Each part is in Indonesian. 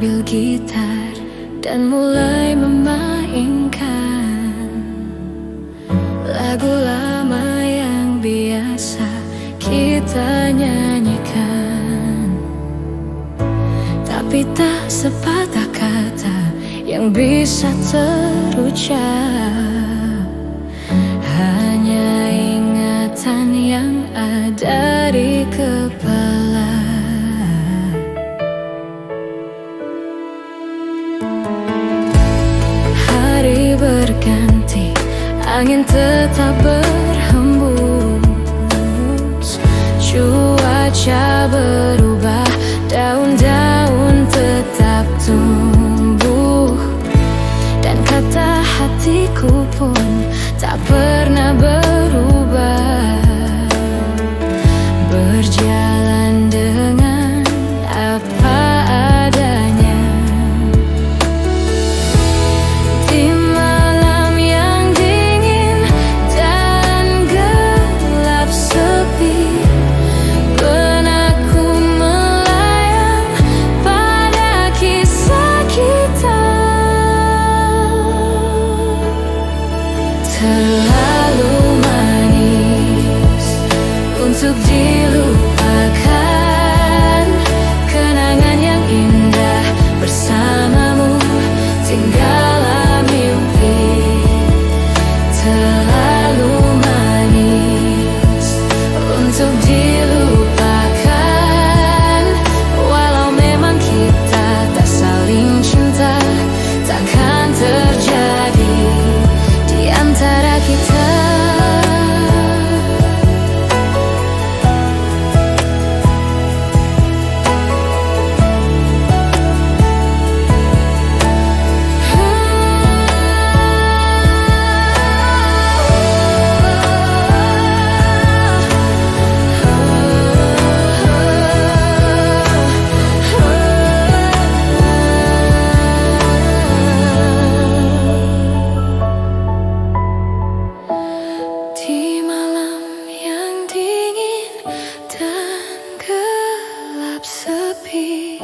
ambil gitar dan mulai memainkan lagu lama yang biasa kita nyanyikan. Tapi tak sepatah kata yang bisa terucap, hanya ingatan yang ada di kepala. Hari berganti, angin tetap berhembus, cuaca berubah, daun-daun tetap tumbuh, dan kata hatiku pun tak pernah berubah, berjalan dengan apa adanya. Di malam yang dingin dan gelap sepi, benakku melayang pada kisah kita. Terlalu manis untuk dilupakan, kenangan yang indah bersamamu tinggallah mimpi. Terlalu manis untuk dilupakan, walau memang kita tak saling cinta, takkan terjadi di antara kita. Di malam yang dingin dan gelap sepi,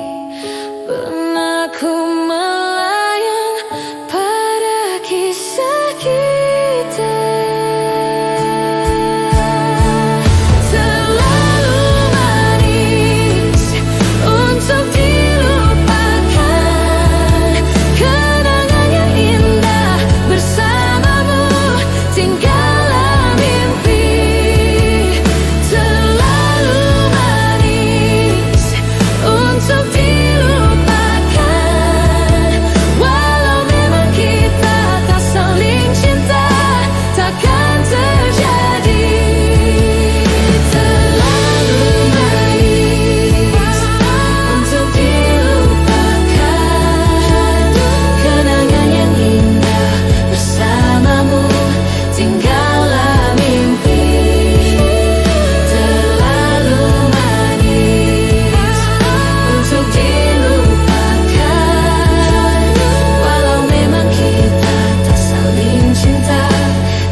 benakku melayang pada kisah kita. Terlalu manis untuk dilupakan, kenangan yang indah bersamamu tinggallah mimpi. Terlalu manis untuk dilupakan, walau memang kita tak saling cinta, takkan terjadi. Terlalu manis untuk dilupakan, kenangan yang indah bersamamu tinggallah mimpi. Terlalu manis untuk dilupakan, walau memang kita tak saling cinta,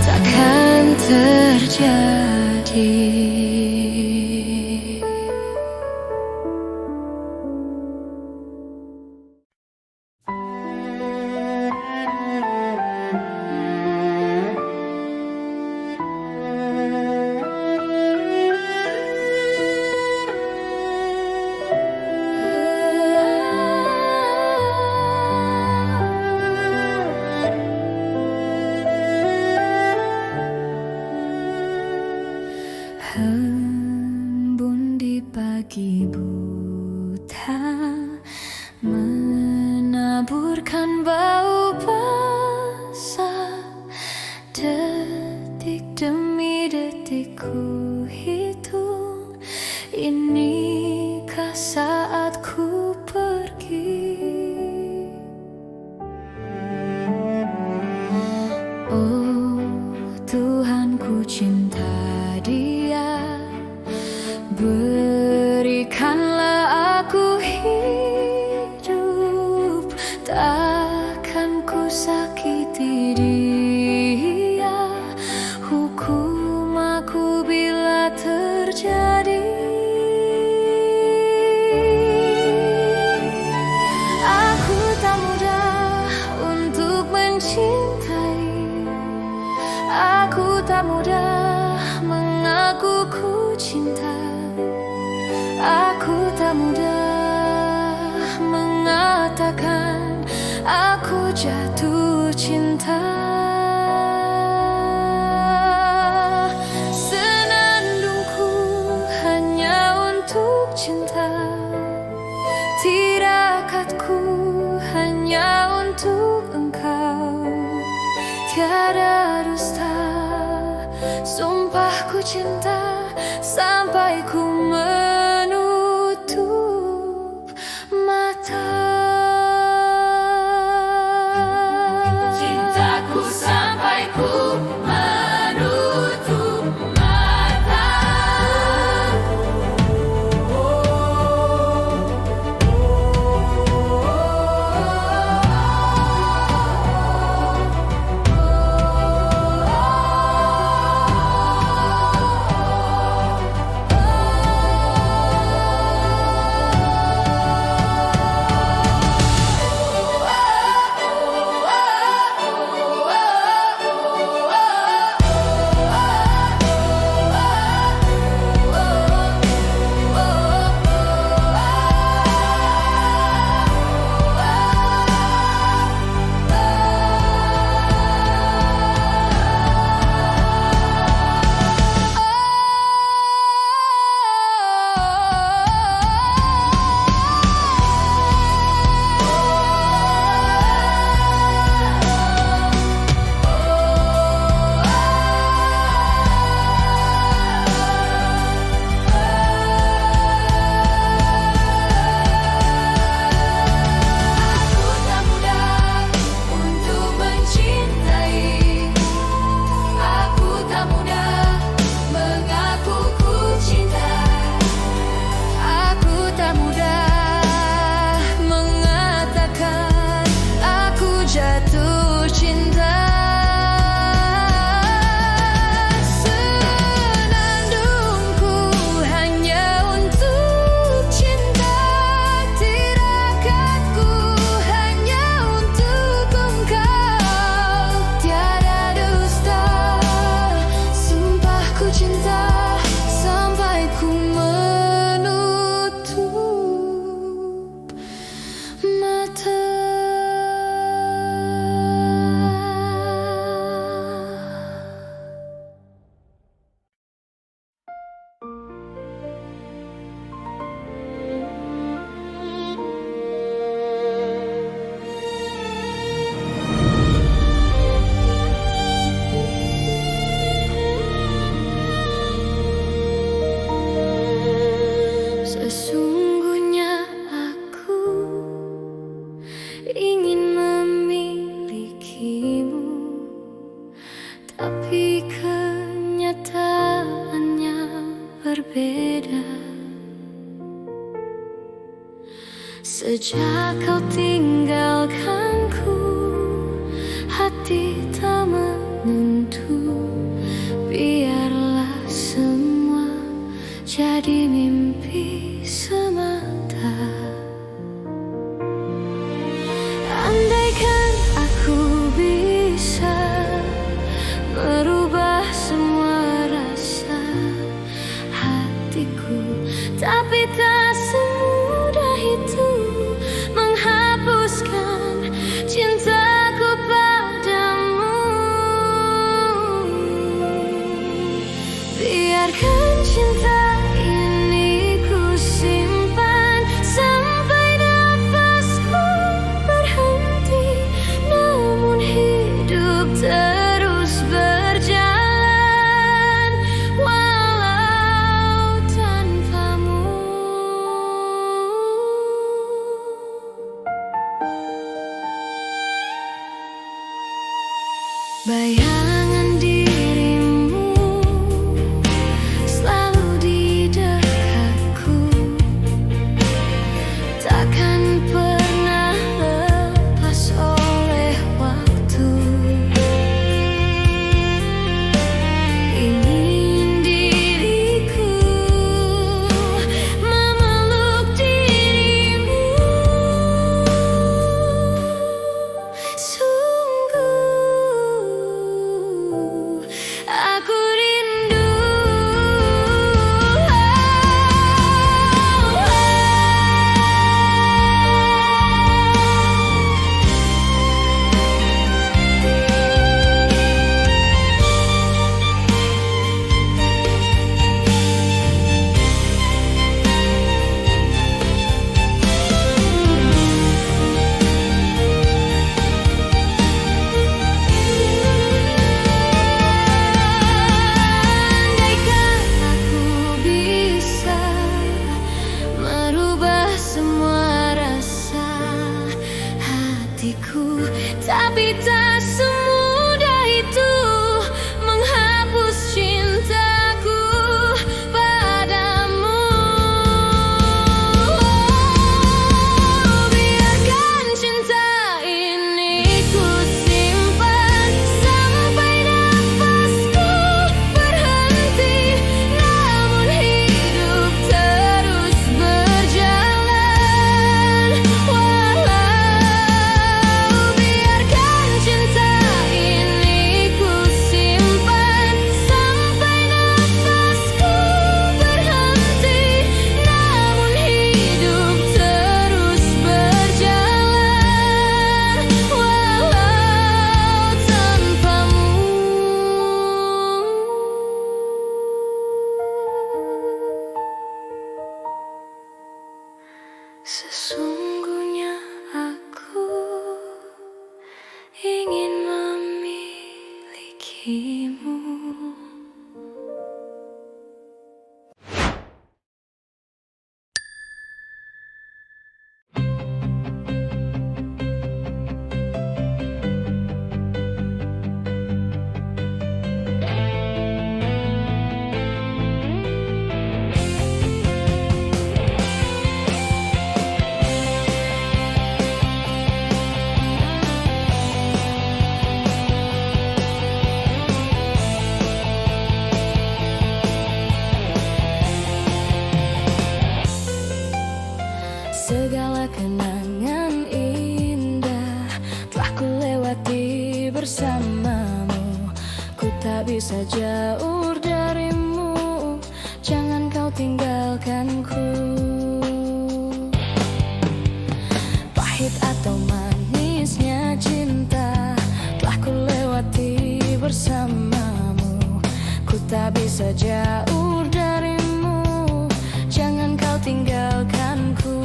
takkan terjadi. Embun di pagi buta, menaburkan bau basah. Detik demi detik ku hitung, inikah saatku pergi? Oh Tuhan, ku cinta Dia, berikanlah aku hidup, takkan ku sakiti Dia, hukum aku bila terjadi. cinta. Aku tak mudah mengatakan aku jatuh cinta. Senandungku hanya untuk cinta, tirakatku hanya untuk engkau. Tiada dusta, sumpahku cinta sampai ku menutup mata. Cintaku sampai ku menutup mata. Sesungguhnya aku ingin memilikimu, tapi kenyataannya berbeda. Sejak kau tinggalkanku, hati tak menentu. Biarlah semua jadi mimpi semata. Andaikan aku bisa merubah semua rasa hatiku, tapi tak semudah itu menghapuskan cintaku padamu. Biarkan cinta ini ku simpan sampai nafasku berhenti, namun hidup terus berjalan walau tanpamu. Bayangan dirimu selalu di Sesungguhnya aku ingin memilikimu. Segala kenangan indah telah ku lewati bersamamu. Ku tak bisa jauh darimu, jangan kau tinggalkanku. Pahit atau manisnya cinta telah ku lewati bersamamu. Ku tak bisa jauh darimu, jangan kau tinggalkanku.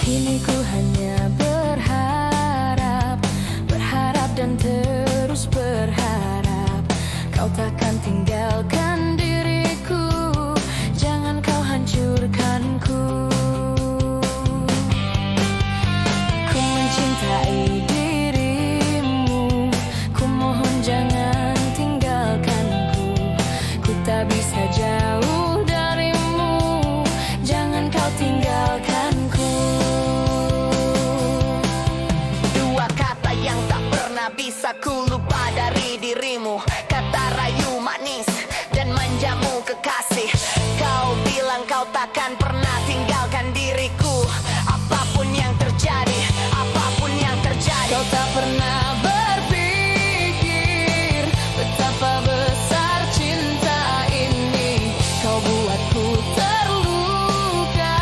Kini ku hanya berharap dan terus berharap kau takkan tinggalkan diriku, jangan kau hancurkanku. Ku mencintai dirimu, ku mohon jangan tinggalkanku. Ku tak bisa jauh darimu, jangan kau tinggalkanku. Bisa ku lupa dari dirimu, kata rayu manis dan manjamu kekasih. Kau bilang kau takkan pernah tinggalkan diriku, apapun yang terjadi, apapun yang terjadi. Kau tak pernah berpikir betapa besar cinta ini. Kau buatku terluka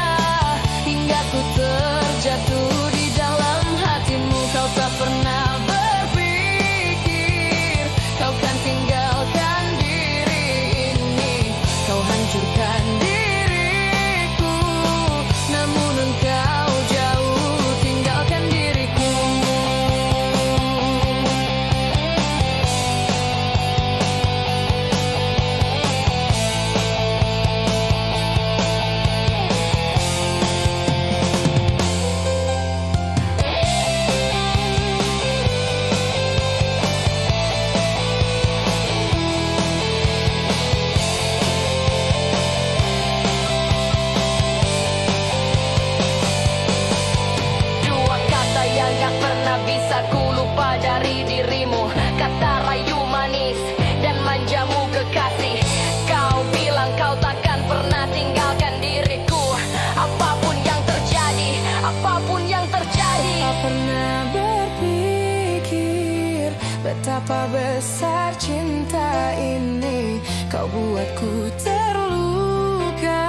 hingga ku terjatuh di dalam hatimu. Kau tak pernah tinggalkan diri ini, kau hancurkan diriku, namun engkau jauh tinggalkan diriku. Bisa ku lupa dari dirimu, kata rayu manis dan manjamu kekasih. Kau bilang kau takkan pernah tinggalkan diriku, apapun yang terjadi, apapun yang terjadi. Tak pernah berpikir betapa besar cinta ini. Kau buatku terluka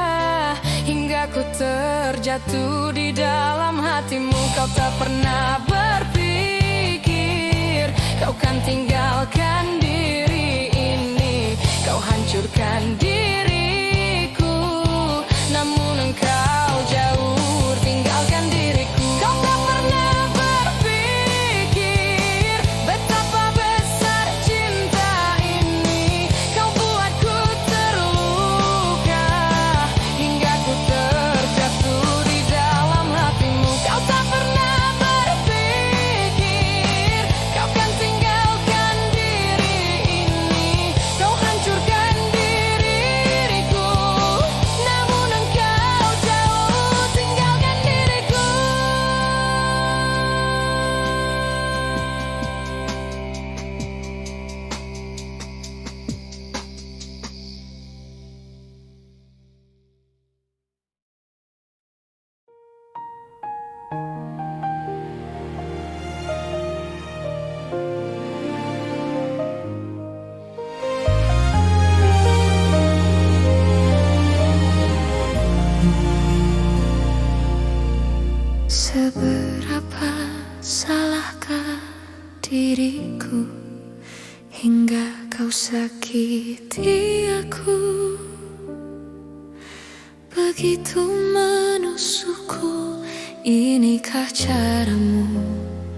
hingga ku terjatuh di dalam hatimu. Kau tak pernah berpikir kau kan tinggalkan diri ini. Kau hancurkan diriku, namun engkau jauh tinggalkan diriku. Kau tak pernah berpikir betapa besar cinta ini. Kau buatku terluka hingga ku terjatuh di dalam hatimu. Kau tak pernah berpikir kau kan tinggalkan diri ini. Kau hancurkan diriku, Seberapa salahkah diriku hingga kau sakiti aku? Begitu menusukku, inikah caramu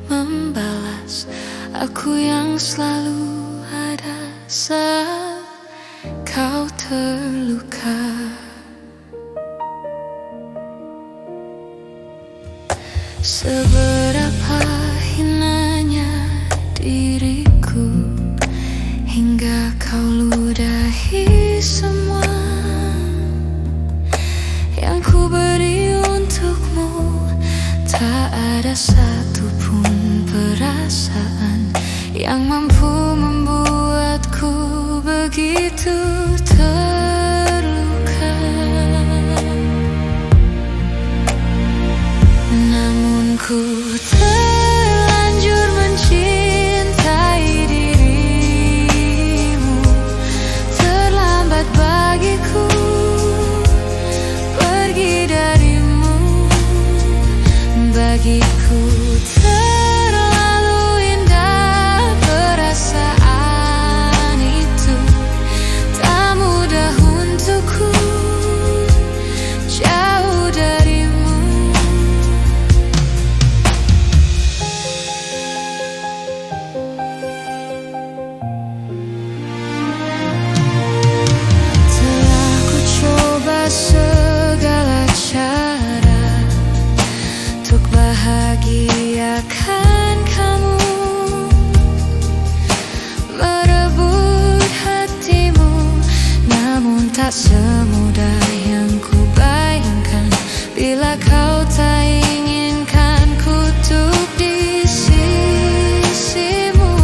membalas aku yang selalu ada saat kau terluka? Seberapa hinanya diriku hingga kau ludahi semua yang ku beri untukmu. Tak ada satupun perasaan yang mampu membuatku begitu terluka. Namun ku terlanjur mencintai dirimu. Terlambat bagiku pergi darimu. Bagiku terlalu indah perasaan itu. Tak mudah untukku jauh darimu. Telah ku coba segala cara untuk bahagiakan kamu, merebut hatimu, namun tak semudah yang ku bayangkan. Bila kau tak inginkan ku untuk di sisimu,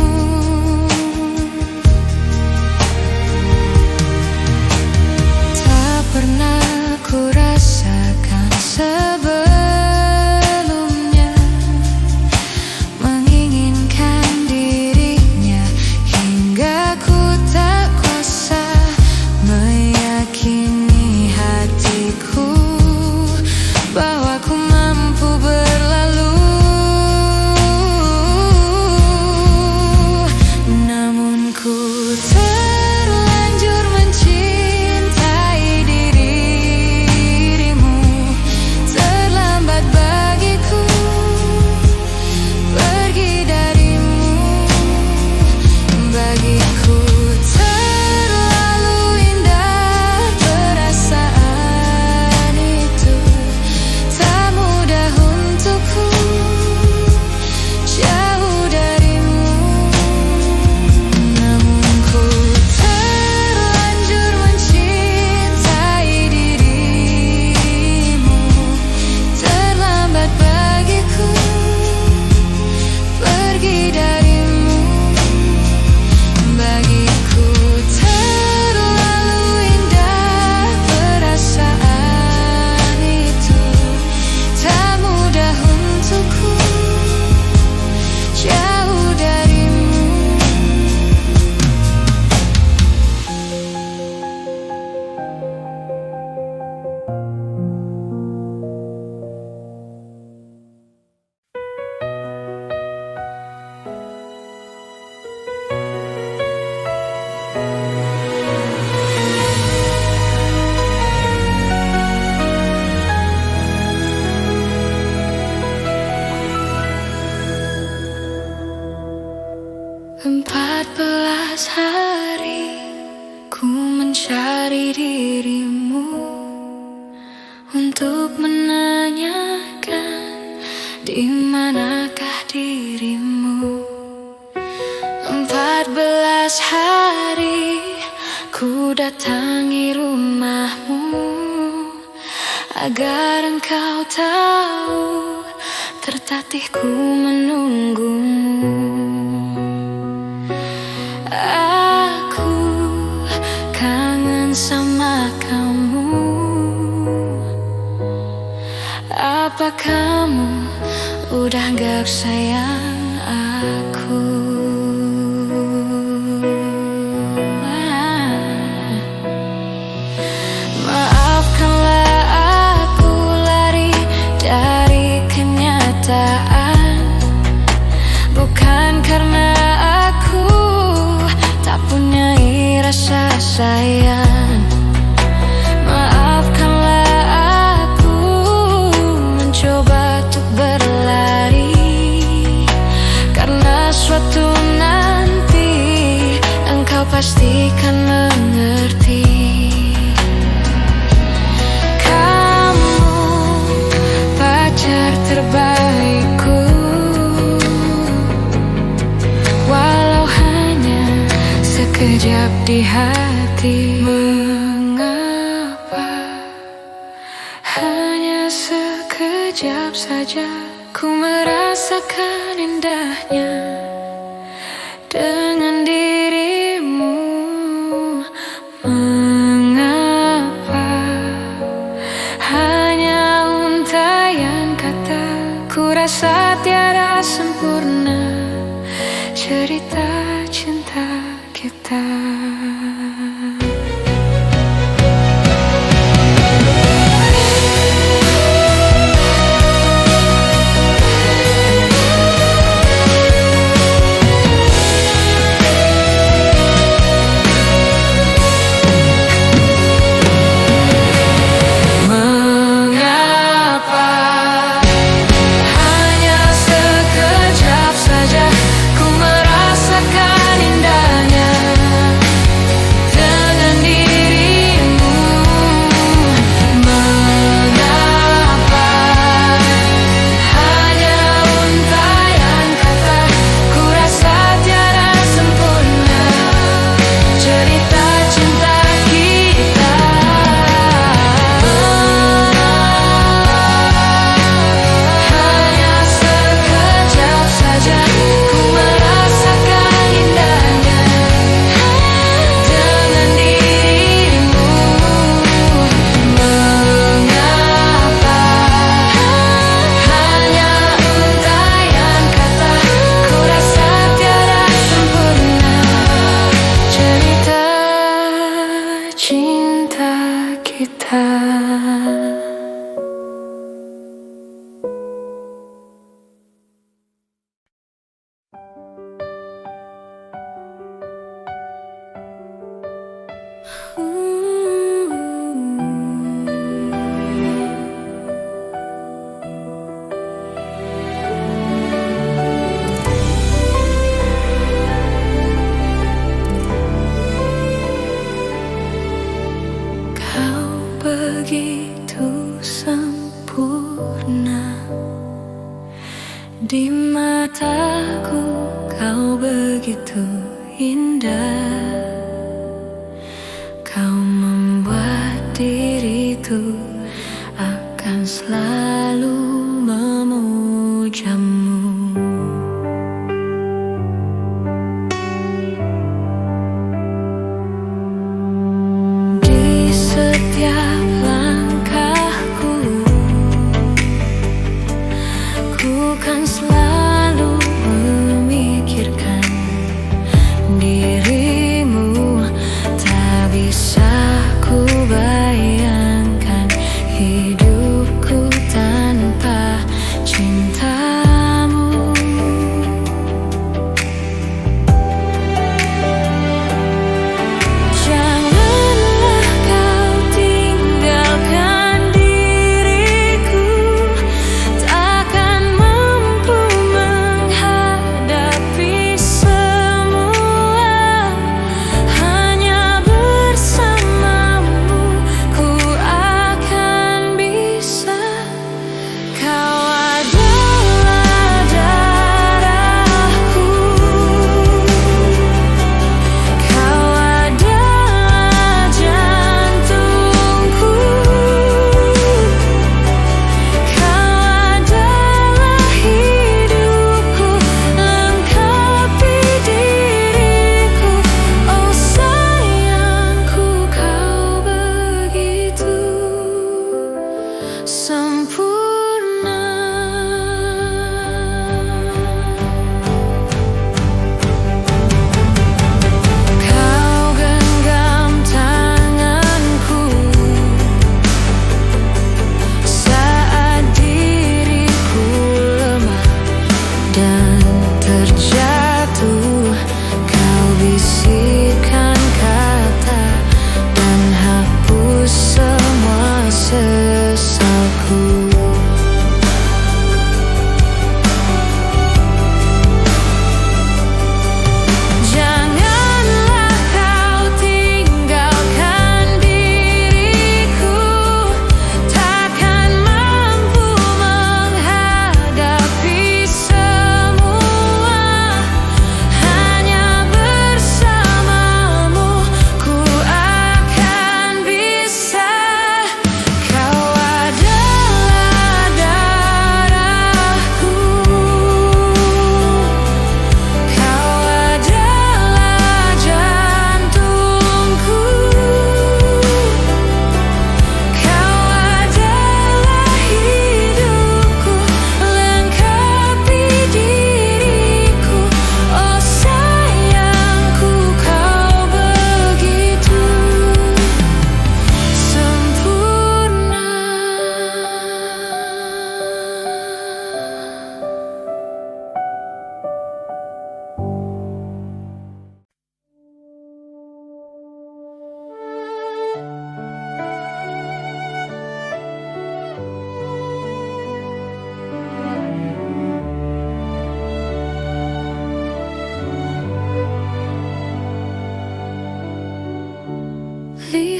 tak pernah ku rasakan sebelumnya menginginkan dirinya, hingga ku tak kuasa meyakini hatiku bahwa ku mampu berlalu. Namun ku terlanjur mencintai dirimu. Terlambat bagiku pergi darimu. Bagiku terlalu indah perasaan itu. Tak mudah untukku jauh darimu. Namun ku terlanjur mencintai dirimu. Terlambat bagiku pergi darimu. Bagiku terlalu indah perasaan itu. Tak mudah untukku jauh darimu. Empat belas hari ku mencari dirimu untuk menanyakan di manakah dirimu. 14 hari ku datangi rumahmu agar engkau tahu tertatihku menunggumu. Aku kangen sama kamu. Apa kamu udah gak sayang aku? Maafkanlah aku lari dari kenyataan. sayang. Maafkanlah aku mencoba untuk berlari, karena suatu nanti engkau pastikan mengerti. Kamu pacar terbaikku, walau hanya sekejap di hati. Mengapa hanya sekejap saja ku merasakan indahnya dengan dirimu? Mengapa hanya untaian kata? Ku rasa tiada sempurna cerita cinta kita. Cinta kita. Begitu sempurna di mataku, kau begitu indah. Kau membuat diriku akan selalu memujamu. Di setiap langkahku, ku kan selalu memikirkan dirimu. Tak bisa ku bayangkan hidupku tanpa cintamu. Janganlah kau tinggalkan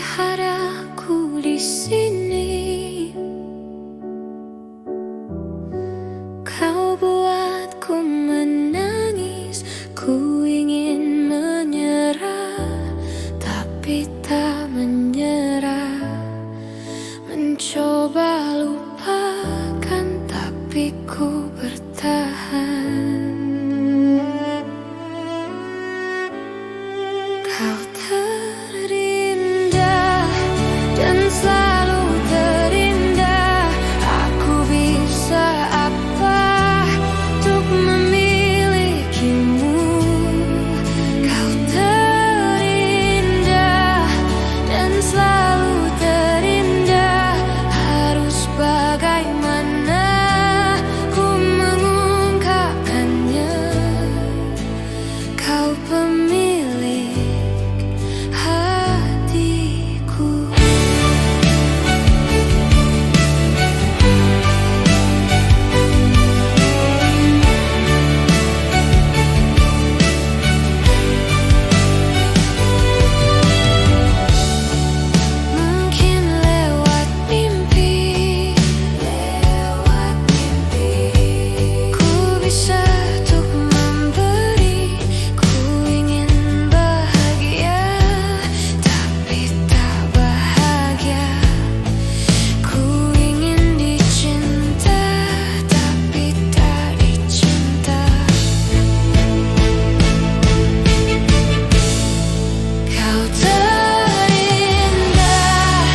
lihat aku di sini. Kau buatku menangis, ku ingin menyerah, tapi tak menyerah. Mencoba lupakan, tapi ku bertahan. Kau terindah dan selalu terindah. Aku bisa apa untuk memilikimu? Kau terindah dan selalu terindah. Harus bagaimana ku mengungkapkannya? Kau pemilik hatiku. Mungkin lewat mimpi, ku bisa untuk memberi. Ku ingin bahagia, tapi tak bahagia. Ku ingin dicinta, tapi tak dicinta. Kau terindah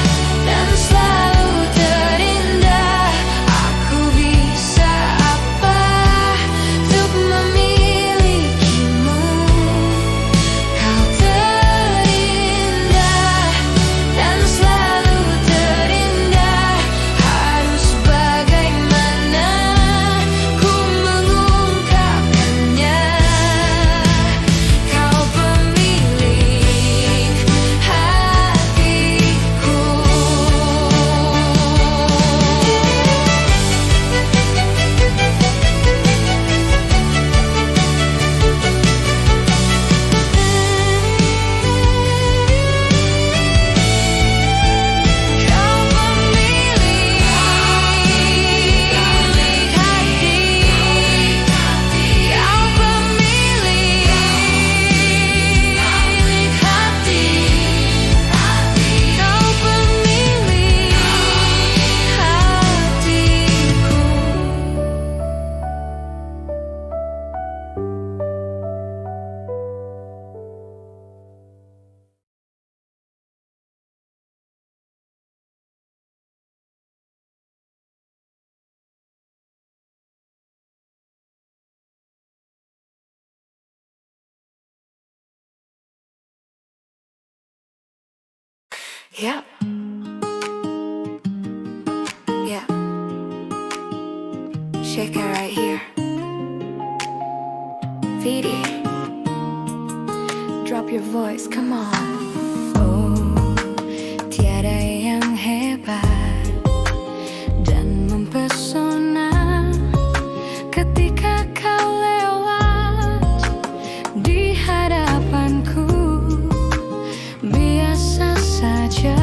dan selalu terindah. Aku bisa apa untuk memilikimu? Kau terindah dan selalu terindah. Harus bagaimana ku mengungkapkannya? Kau pemilik hatiku. Kau pemilik hati. Kau pemilik hati. Kau pemilik hatiku. Yeah. Yeah. Shake it right here. Vidi, drop your voice, come on. Oh, tiada yang hebat dan mempesona ketika kau lewat di hadapanku. Biasa saja.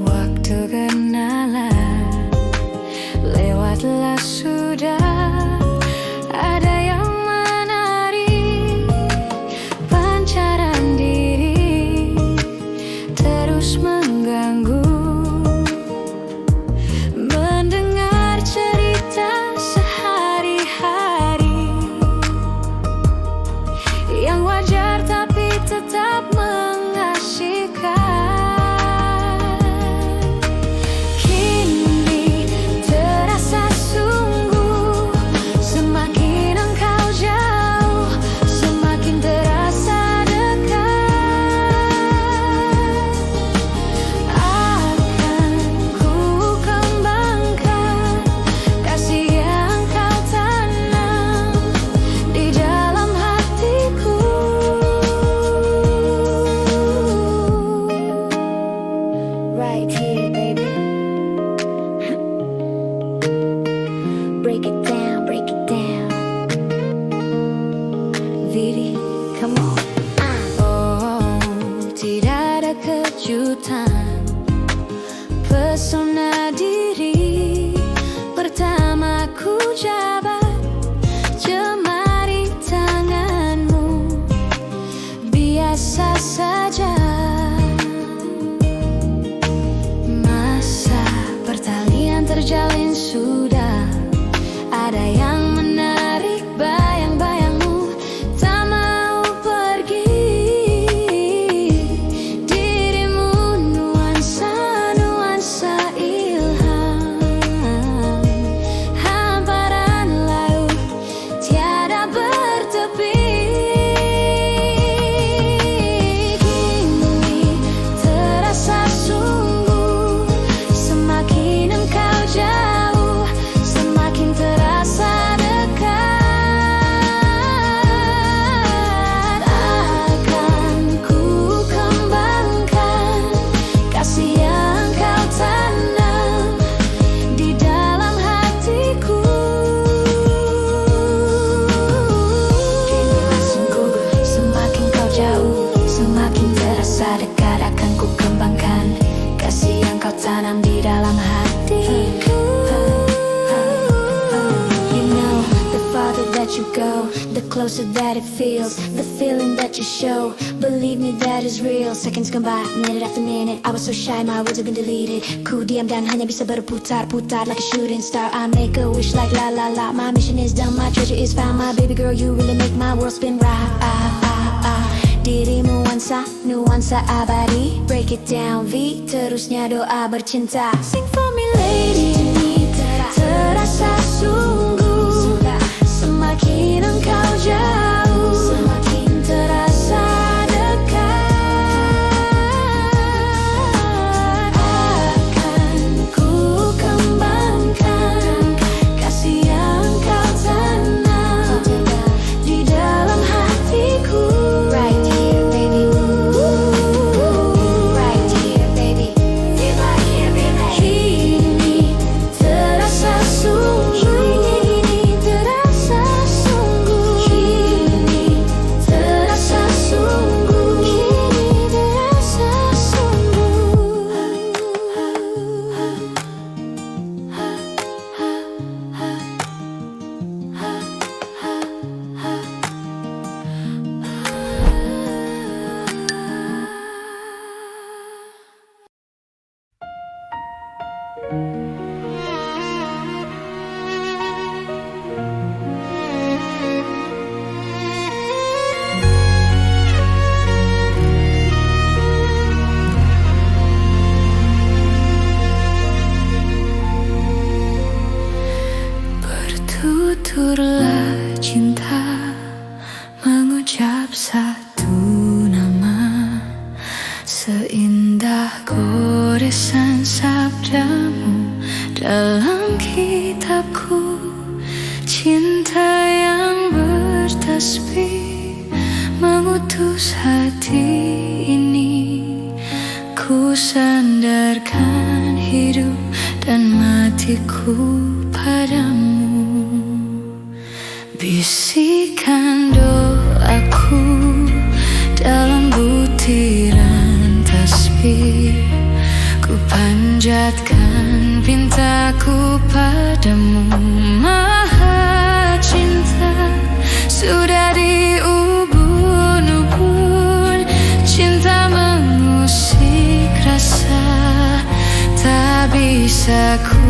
Waktu kenalan lewatlah sudah. Ada yang mana tidak ada kejutan. Pesona diri pertama ku jabat, jemari tanganmu biasa saja. Masa pertalian terjalin sudah, ada yang menarik bayang-bayangmu, tak mau pergi. Dirimu nuansa-nuansa ilham, hamparan laut tiada bertepi. Kini terasa sungguh, semakin engkau jauh, semakin terasa dekat. Akan ku kembangkan kasih yang kau tanam di dalam hatiku. Kini langsung gugur, semakin kau jauh, semakin terasa dekat. Akan ku kembangkan kasih yang kau tanam di dalam hatiku. You know, the farther that you go, the closer that it feels. The feeling that you show, believe me, that is real. Seconds come by, minute after minute. I was so shy, my words have been deleted. Ku diam dan hanya bisa berputar-putar like a shooting star. I make a wish like la la la. My mission is done, my treasure is found. My baby girl, you really make my world spin right. Dirimu nuansa abadi. Break it down, V, terusnya doa bercinta. Sing for me lady. Ini terasa sungguh, semakin engkau jauh, semakin terasa dekat. Akan ku kembangkan kasih yang kau tanam di dalam hatiku. Right here baby, right here baby, feel right here baby. Kini terasa sungguh, kini terasa sungguh, kini terasa sungguh, kini terasa sungguh. Bertuturlah cinta, mengucap satu nama, seindah goresan sabdamu dalam kitabku. Cinta yang bertasbih mengutus hati ini. Ku sandarkan hidup dan matiku padamu. Bisikan doaku dalam butiran tasbih. Ku panjatkan pintaku padamu. Maha cinta sudah di ubun-ubun. Cinta mengusik rasa, tak bisa ku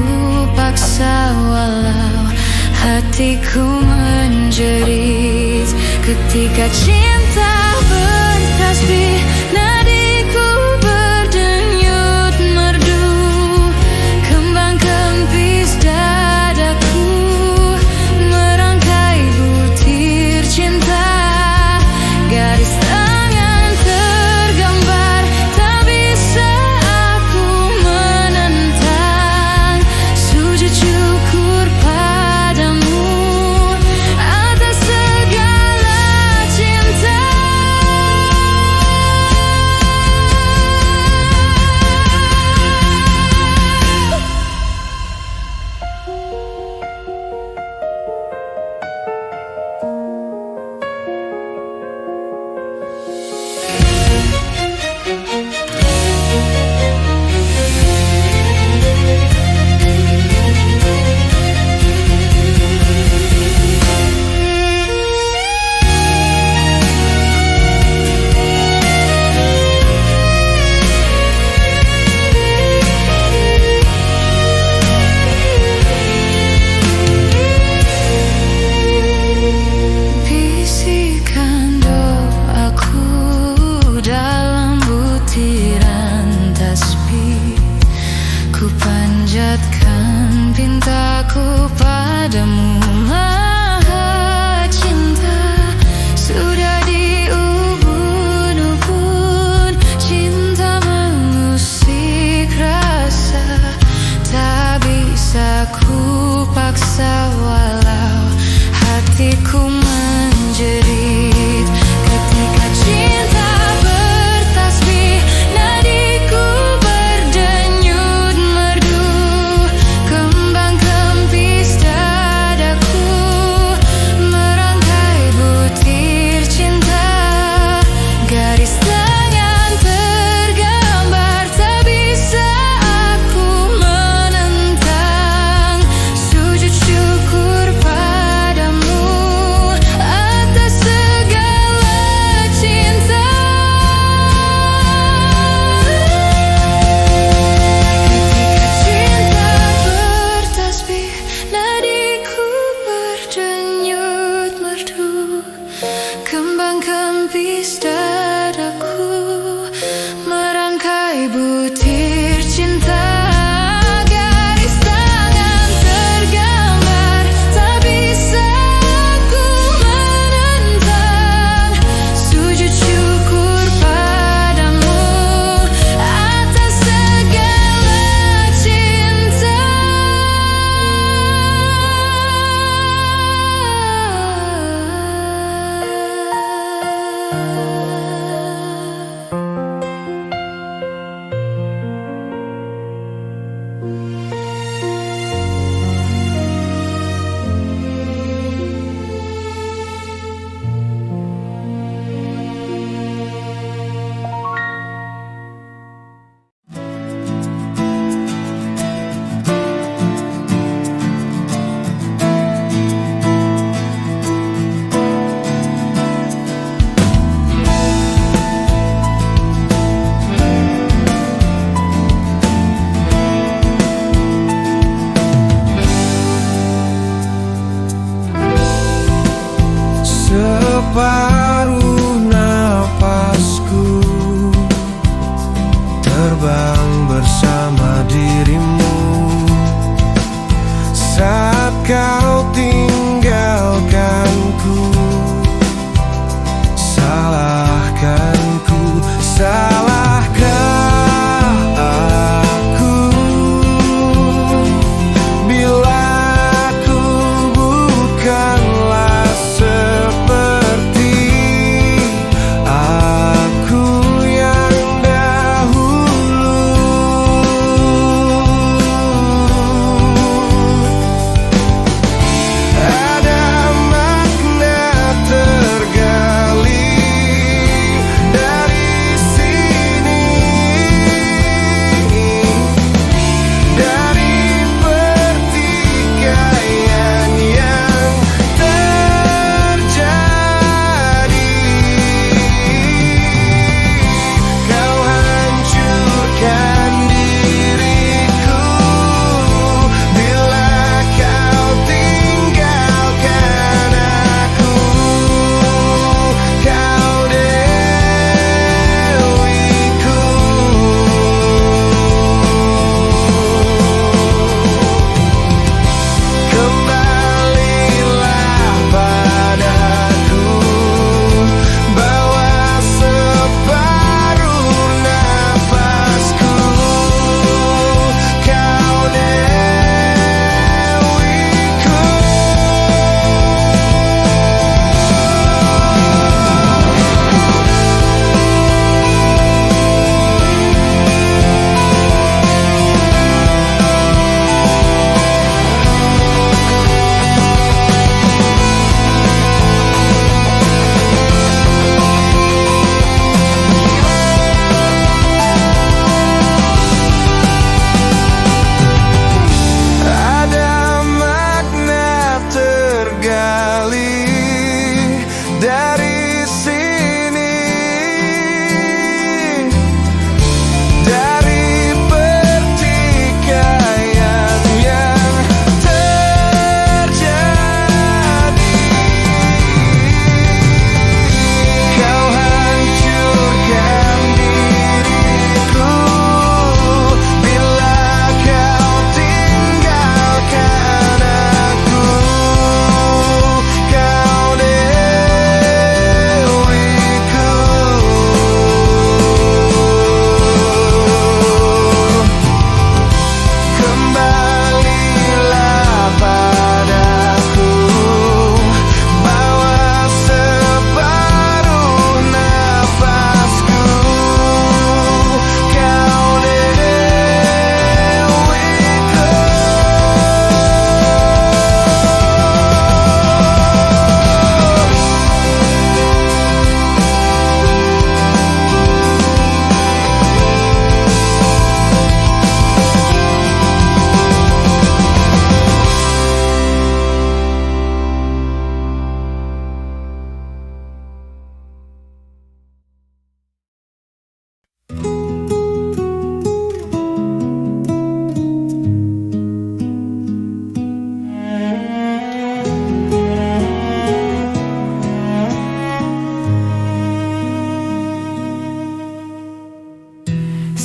paksa walau hatiku menjerit. Ketika cinta bertasbih, nadiku berdenyut merdu. Kembang kempis dadaku merangkai butir cinta. Garis tangan tergambar, tak bisa aku menentang. Sujud syukur padamu atas segala cinta.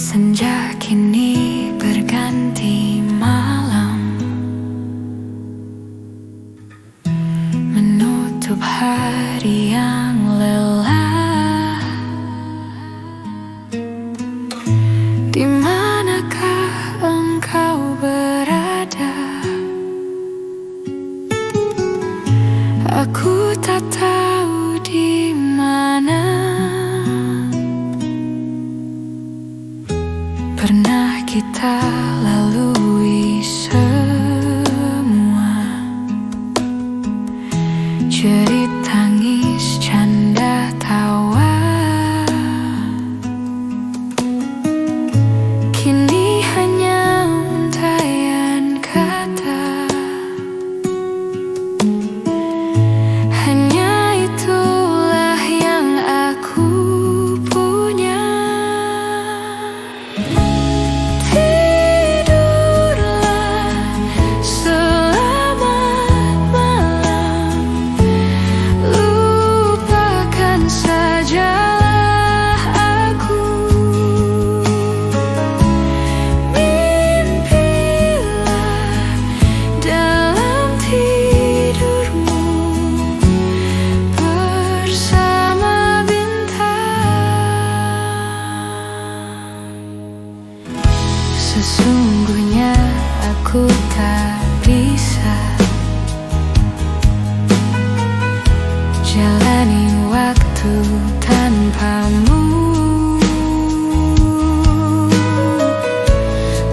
Senja kini berganti malam, menutup hari yang lelah. Di manakah engkau berada? Aku tak tahu di mana. Pernah kita lalui semua, jerit tangis, canda tawa. Kini hanya untayan kata, hanya itulah yang aku punya. Sesungguhnya aku tak bisa jalani waktu tanpamu.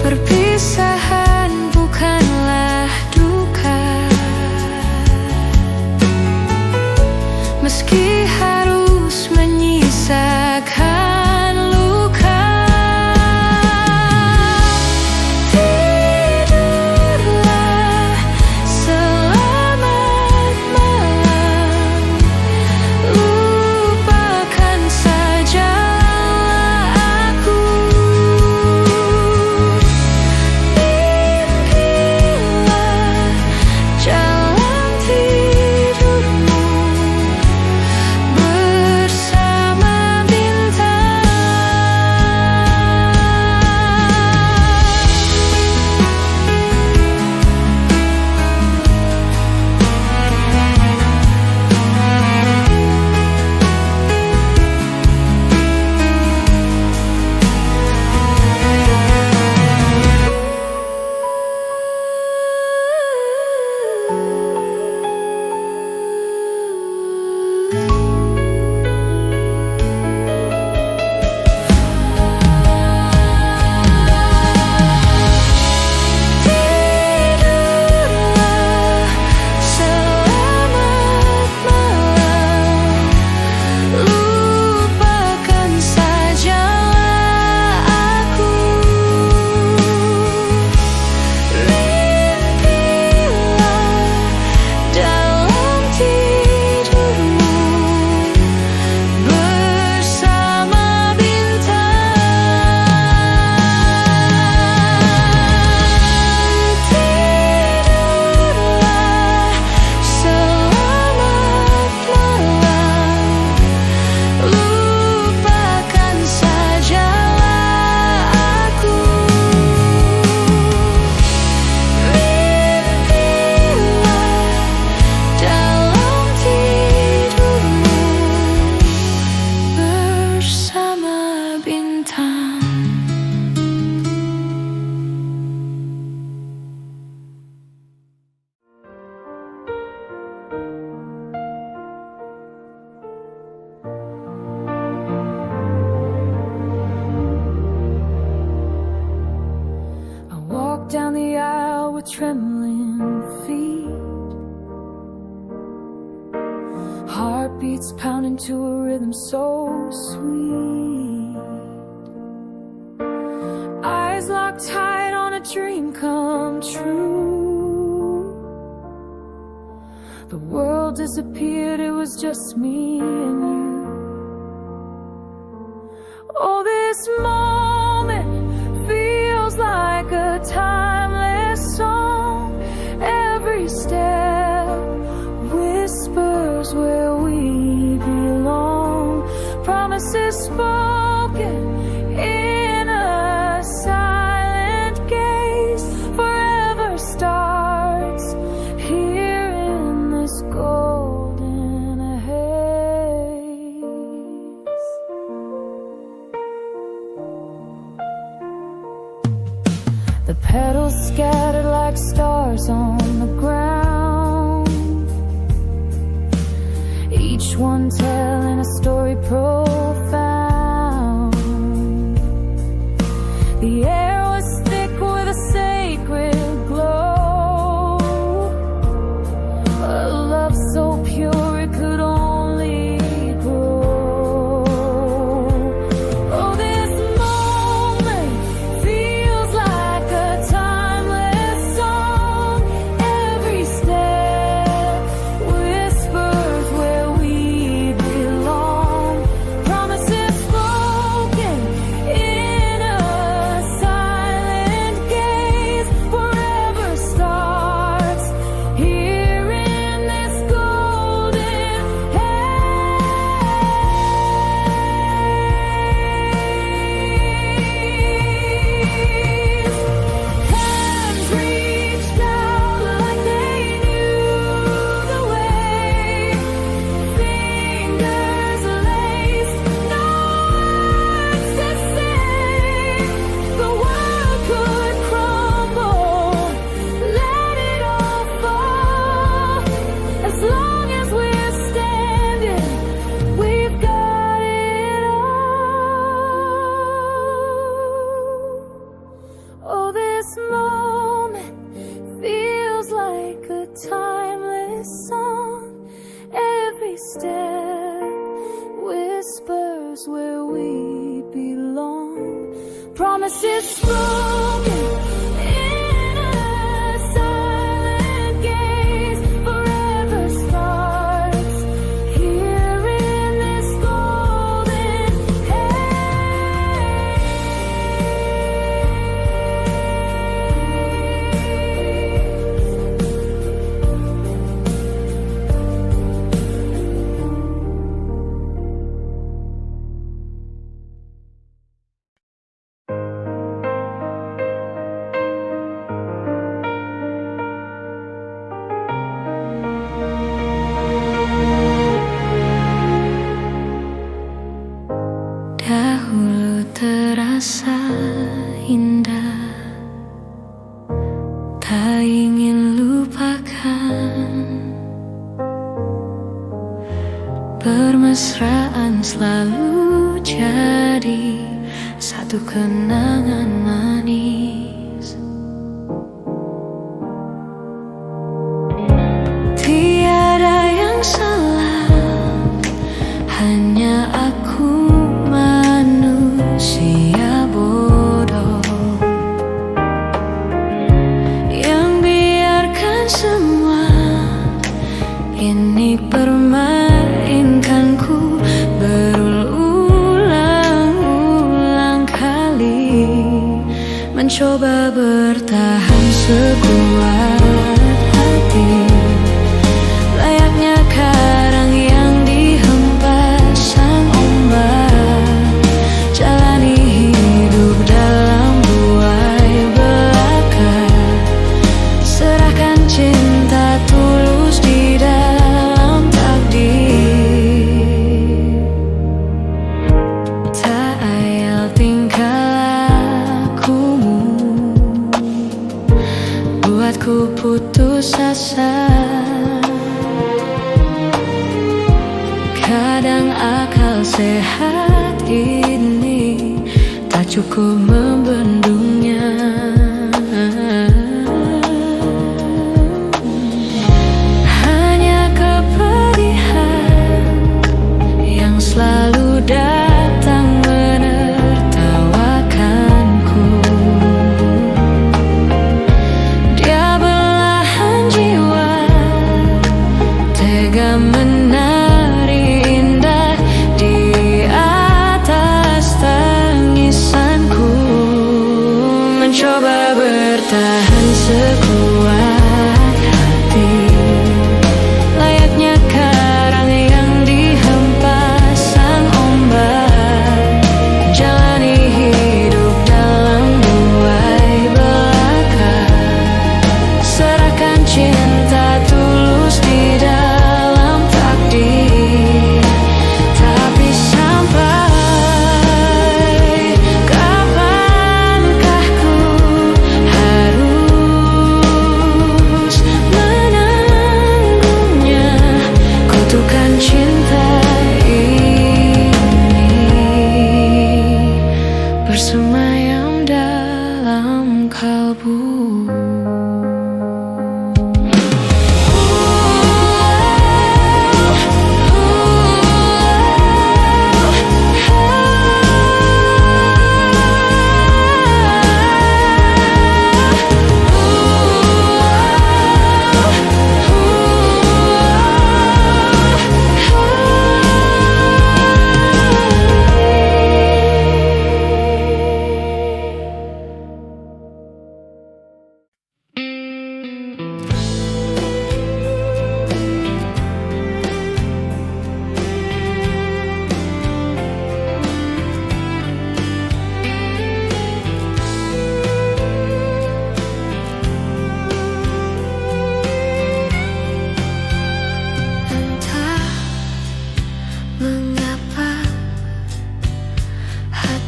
Perpisahan bukanlah duka, meski harus menyisakan luka. Down the aisle with trembling feet, heartbeats pounding to a rhythm so sweet, eyes locked tight on a dream come true. The world disappeared, it was just me and you. Oh, this moment feels like a timeless song. Every step whispers where we belong. Promises spoken in a The petals scattered like stars on the ground, each one telling a story profound. The air was thick with a sacred glow, a love so pure it could only grow. Oh, this moment feels like a timeless song. Every step whispers where we belong. Promises spoken in a silent gaze. Forever starts here in this golden haze. Hands reached out like they knew the way. Fingers laced, no words to say. The world could crumble, let it all fall. As long as we're standing, we've got it all. Oh, this moment feels like a timeless song. Every step whispers where we belong. Promises spoken in a silent gaze. Forever starts here in this golden haze. Dahulu terasa indah, tak ingin lupakan. Permesraan selalu jadi satu kenangan manis. Tiada yang salah, hanya aku manusia bodoh yang biarkan semua ini permainkanku berulang-ulang kali, mencoba bertahan sekuat hati, layaknya karang yang dihempas sang ombak. Jalani hidup dalam buai belaka, serahkan cinta tulus di dalam takdir. Tak ayal tingkah lakumu, buatku putus asa. Kadang akal sehat ini tak cukup membendungnya. Hanya kepedihan yang selalu datang menertawakanku. Dia belahan jiwa, tega menari indah di atas tangisanku.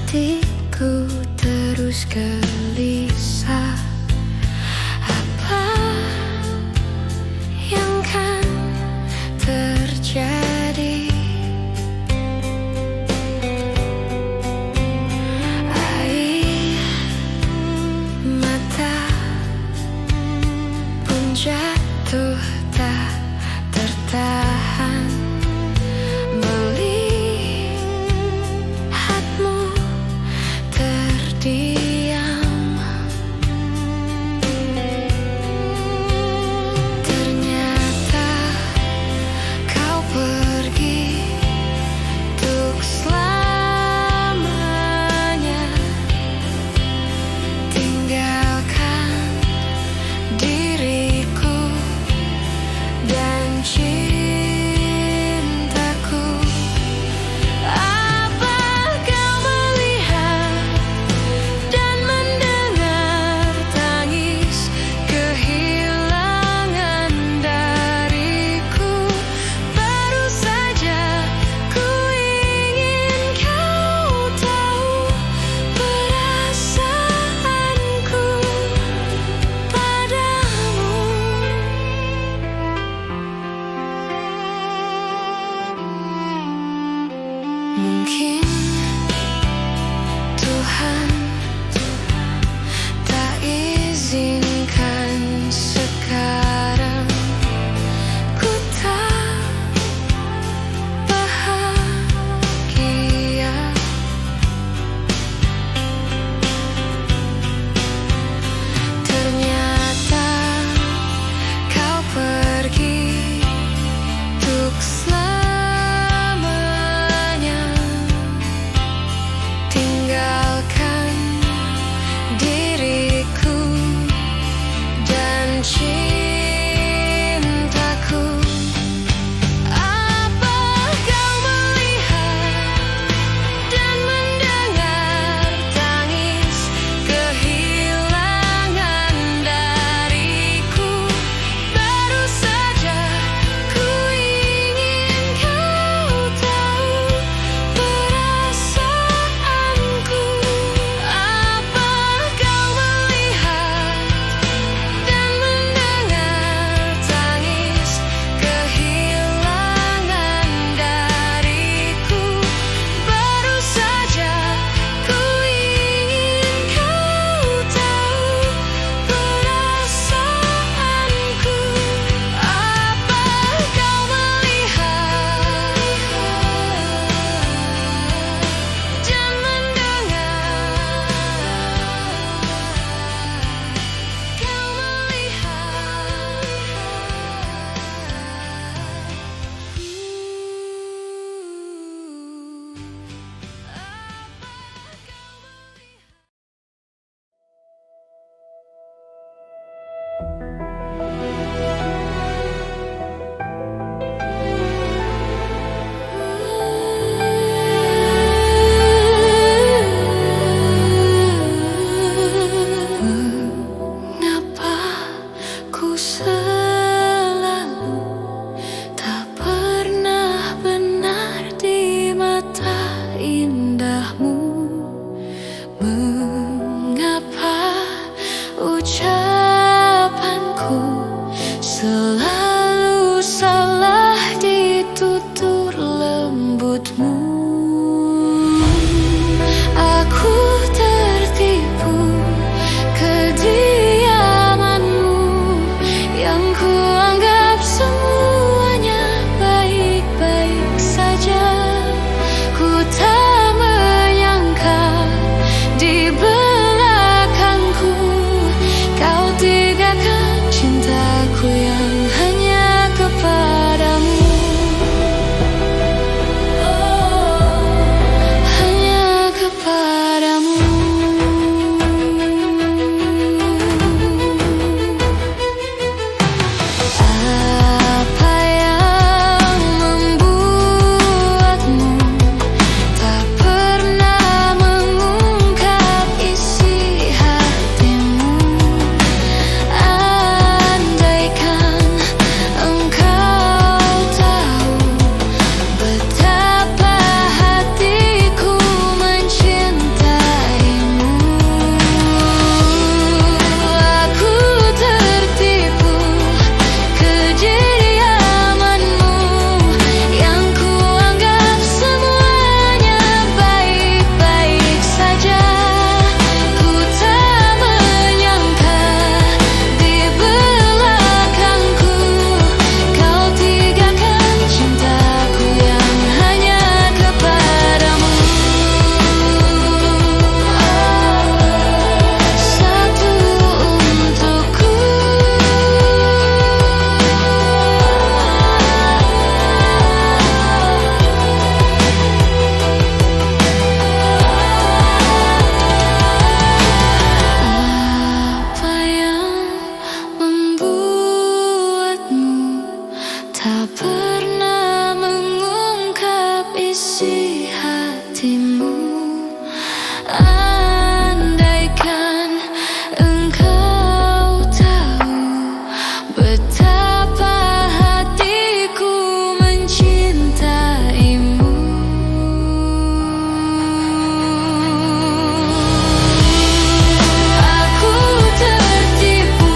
hatiku terus gelisah. Apa yang kan terjadi? Air mata pun jatuh tak tertahan. Melihatmu terdiam. Andaikan engkau tahu betapa hatiku mencintaimu. Aku tertipu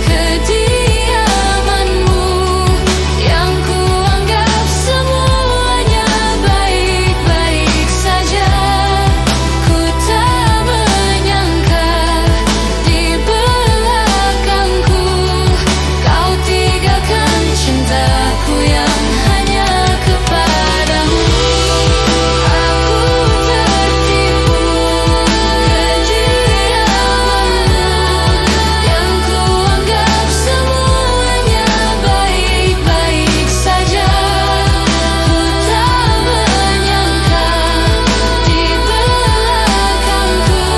kediamanmu yang kuanggap semuanya baik-baik saja. Ku tak menyangka di belakangku kau tinggalkan cintaku yang hanya kepadamu. Aku tertipu kediamanmu yang kuanggap semuanya baik-baik saja. Ku tak menyangka di belakangku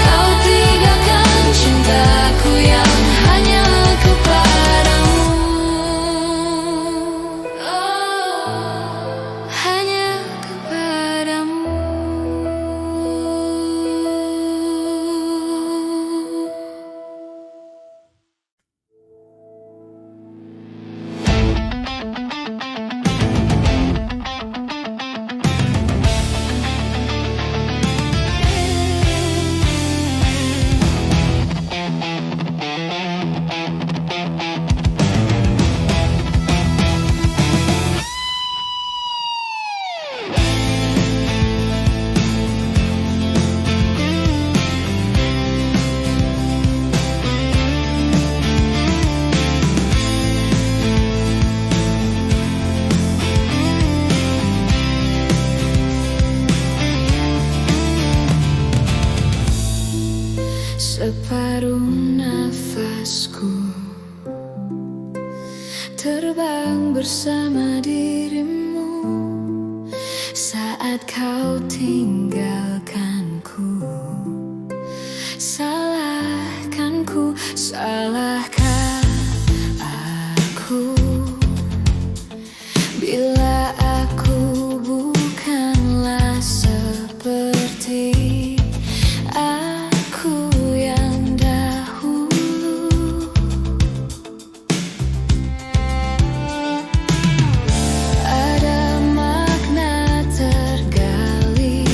kau tinggalkan cintaku yang hanya kepadamu. Hanya kepadamu. Separuh nafasku terbang bersama dirimu saat kau tinggalkanku. Salahkanku, salahkah aku bila aku bukanlah seperti aku yang dahulu. Ada makna tergali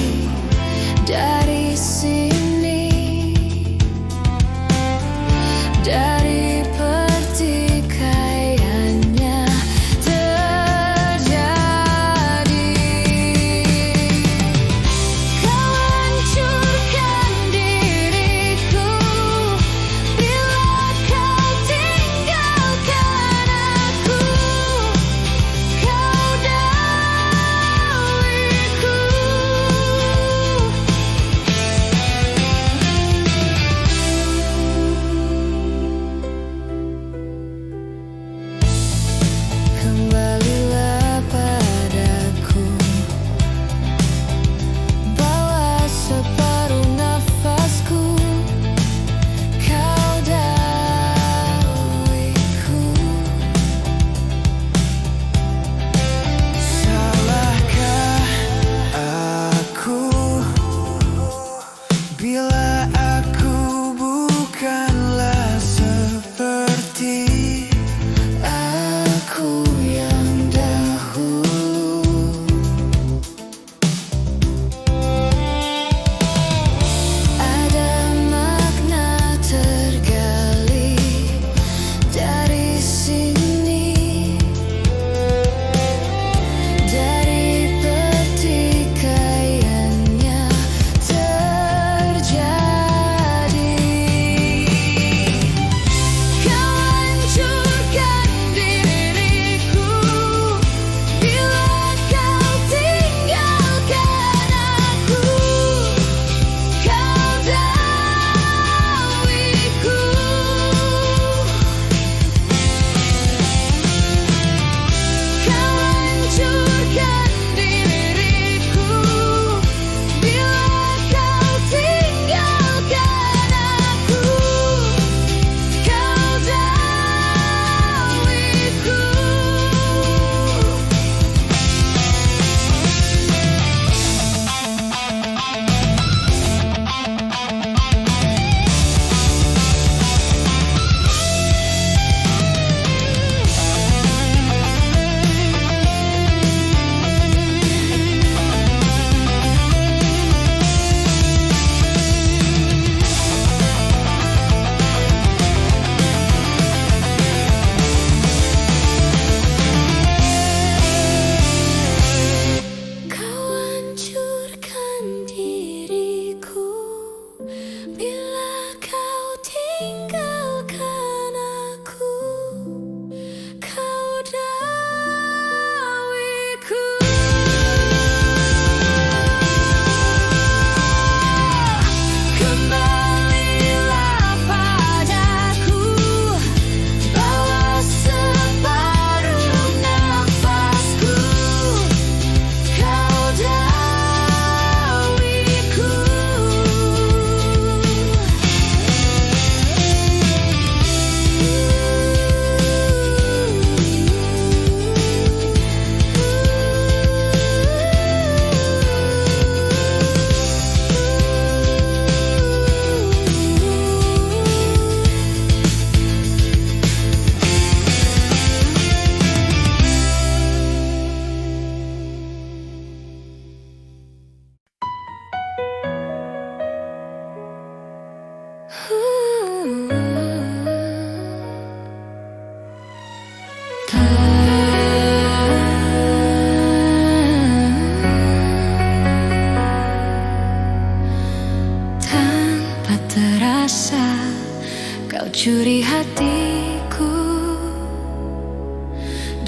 mencuri hatiku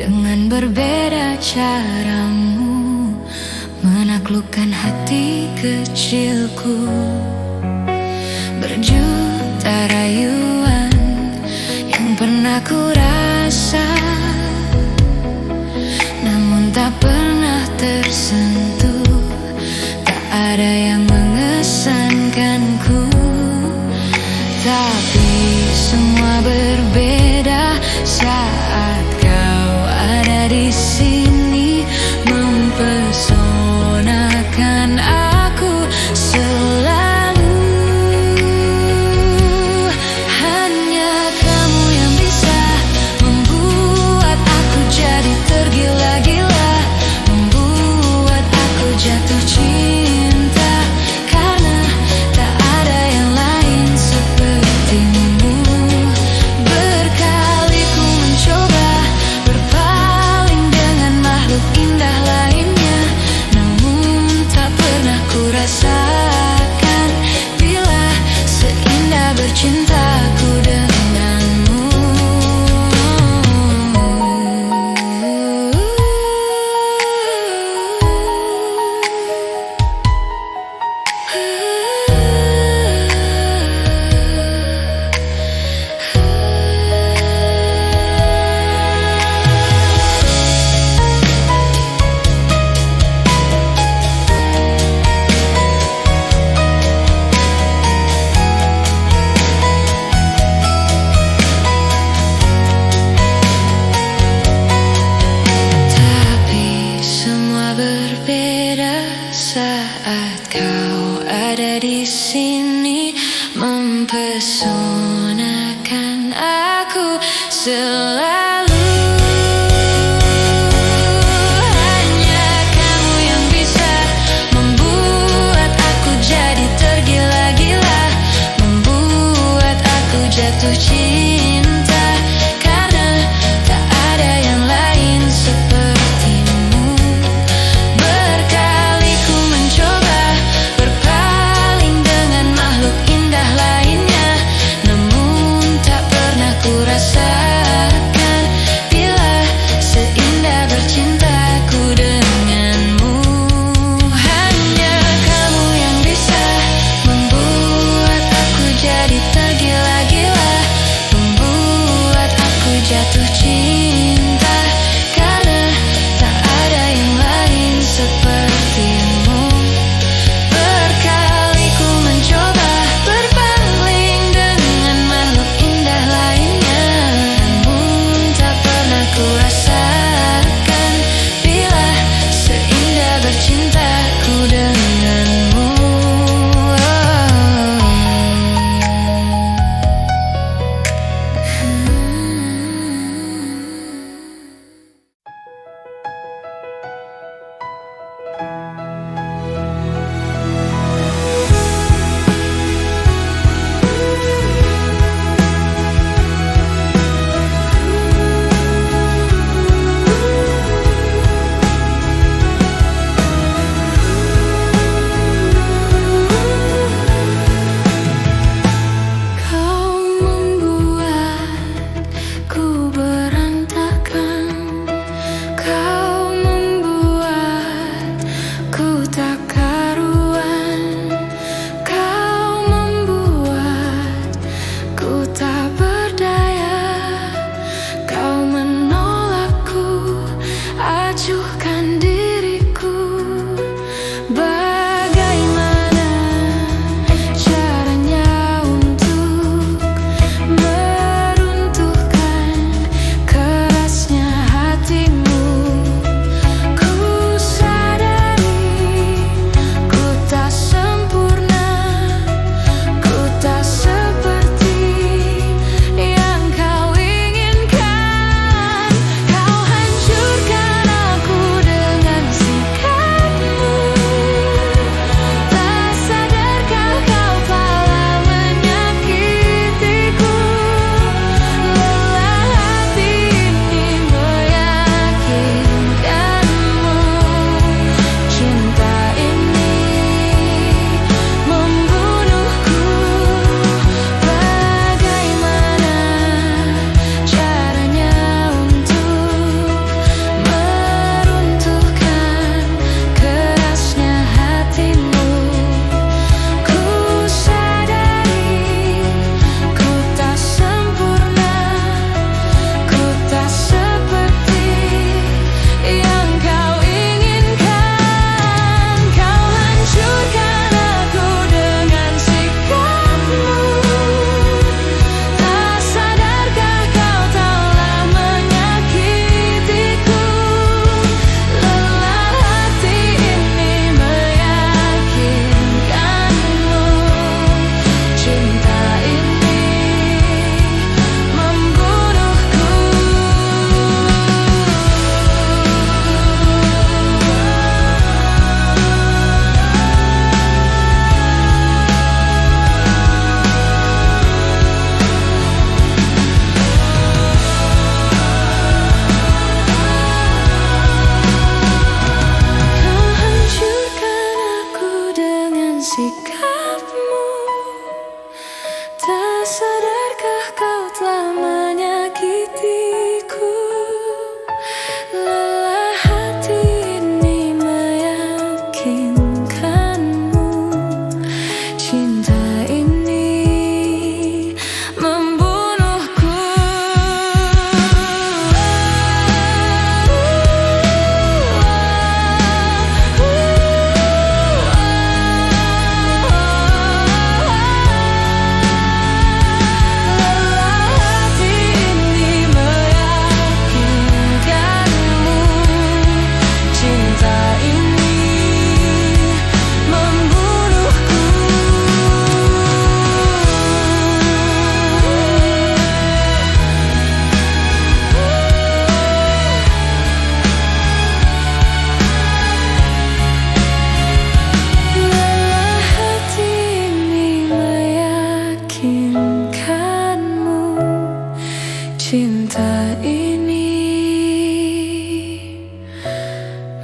dengan berbeda caramu menaklukkan hati kecilku. Berjuta rayuan yang pernah ku rasa, namun tak pernah tersentuh. Tak ada yang mengesankanku, tapi semua berbeda saat kau ada di sini, mempesonakan aku selalu. Hanya kamu yang bisa membuat aku jadi tergila-gila, membuat aku jatuh cinta, karena tak ada yang lain sepertimu. Berkali ku mencoba berpaling dengan makhluk indah lainnya, namun tak pernah ku rasakan bila seindah bercintaku denganmu. Berbeda saat kau ada di sini, mempesonakan aku selalu. Hanya kamu yang bisa membuat aku jadi tergila-gila, membuat aku jatuh cinta, karena tak ada yang lain sepertimu. Berkali ku mencoba berpaling dengan makhluk indah lainnya, namun tak pernah ku rasakan bila seindah bercintaku denganmu. Hanya kamu yang bisa membuat aku jadi tergila-gila, sikapmu. Tak sadarkah kau telah menyakitiku? Lelah hati ini meyakinkanmu. Cinta ini membunuhku. Cinta ini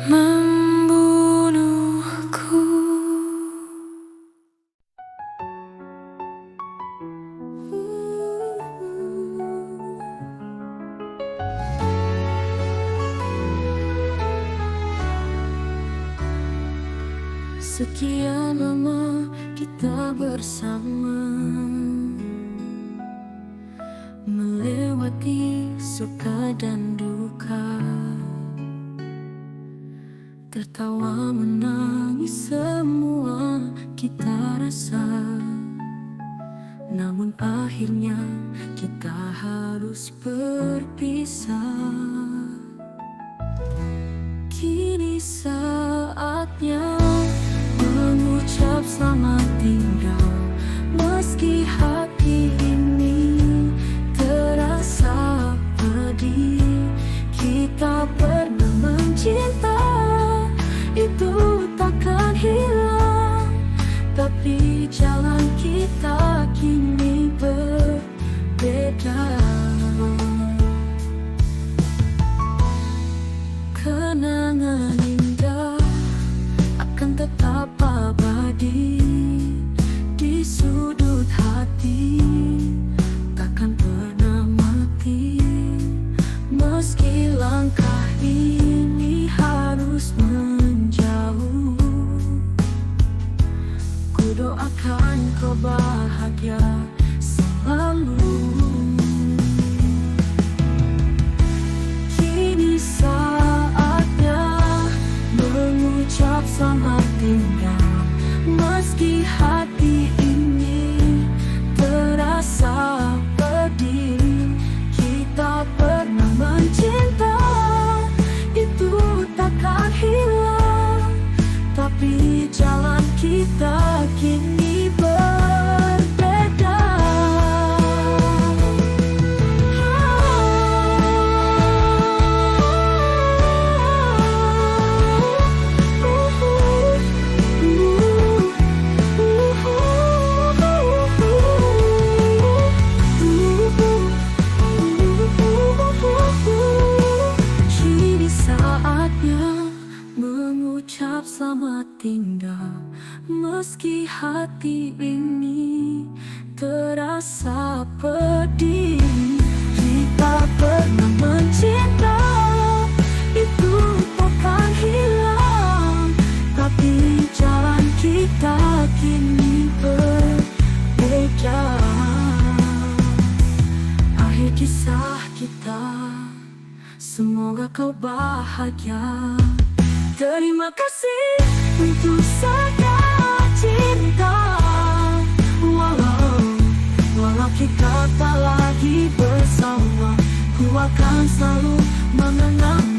membunuhku. Sekian lama kita bersama, melewati suka dan duka, tertawa menangis semua kita rasa. Namun akhirnya kita harus berpisah. Kini saatnya mengucap selamat tinggal, meski hati ini terasa pedih. Kita pernah mencinta, itu takkan hilang, tapi jalan kita kini berbeda. Kenangan indah akan tetap abadi di sudut hati, takkan pernah mati. Meski langkah ini harus menjauh, ku doakan kau bahagia selalu. Kini saatnya mengucap selamat tinggal, meski hati ini terasa pedih. Kita pernah mencinta, itu takkan hilang, tapi jalan kita kini berbeda. Kini saatnya mengucap selamat tinggal, meski hati ini terasa pedih. Kita pernah mencinta, itu takkan hilang, tapi jalan kita kini berbeda. Akhir kisah kita, semoga kau bahagia. Terima kasih untuk segala cinta. Walau kita tak lagi bersama, ku akan selalu mengenang